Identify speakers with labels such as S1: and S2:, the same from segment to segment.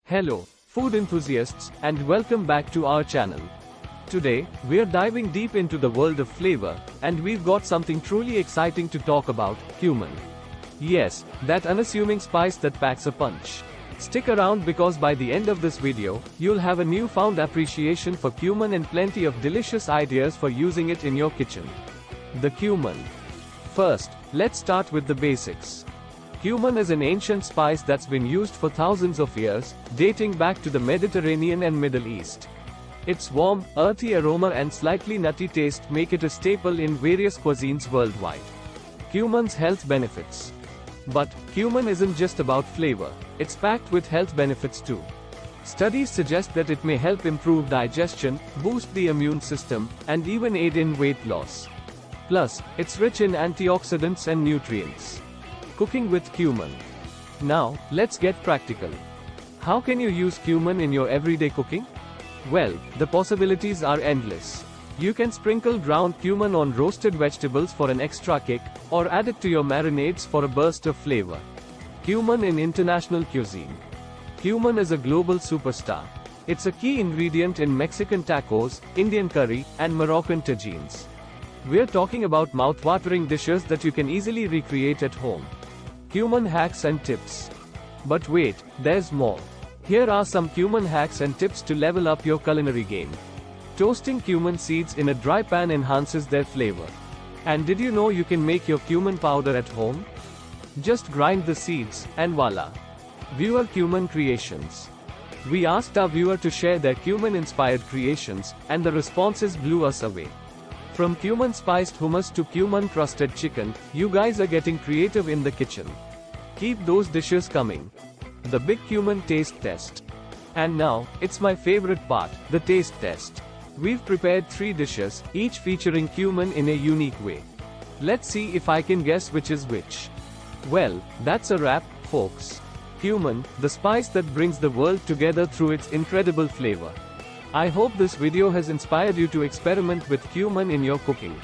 S1: Hello, food enthusiasts, and welcome back to our channel. Today, we're diving deep into the world of flavor, and we've got something truly exciting to talk about: cumin. Yes, that unassuming spice that packs a punch. Stick around because by the end of this video, you'll have a newfound appreciation for cumin and plenty of delicious ideas for using it in your kitchen. The cumin. First, let's start with the basics. Cumin is an ancient spice that's been used for thousands of years, dating back to the Mediterranean and Middle East. Its warm, earthy aroma and slightly nutty taste make it a staple in various cuisines worldwide. Cumin's health benefits. But cumin isn't just about flavor, it's packed with health benefits too. Studies suggest that it may help improve digestion, boost the immune system, and even aid in weight loss. Plus, it's rich in antioxidants and nutrients. Cooking with cumin. Now, let's get practical. How can you use cumin in your everyday cooking? Well, the possibilities are endless. You can sprinkle ground cumin on roasted vegetables for an extra kick, or add it to your marinades for a burst of flavor. Cumin in international cuisine. Cumin is a global superstar. It's a key ingredient in Mexican tacos, Indian curry, and Moroccan tagines. We're talking about mouth-watering dishes that you can easily recreate at home. Cumin hacks and tips. But wait, there's more. Here are some cumin hacks and tips to level up your culinary game. Toasting cumin seeds in a dry pan enhances their flavor. And did you know you can make your cumin powder at home? Just grind the seeds, and voila! Viewer cumin creations. We asked our viewer to share their cumin-inspired creations, and the responses blew us away. From cumin-spiced hummus to cumin-crusted chicken, you guys are getting creative in the kitchen. Keep those dishes coming. The big cumin taste test. And now, it's my favorite part, the taste test. We've prepared 3 dishes, each featuring cumin in a unique way. Let's see if I can guess which is which. Well, that's a wrap, folks. Cumin, the spice that brings the world together through its incredible flavor. I hope this video has inspired you to experiment with cumin in your cooking.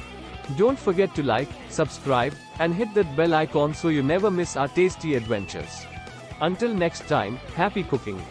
S1: Don't forget to like, subscribe, and hit that bell icon so you never miss our tasty adventures. Until next time, happy cooking!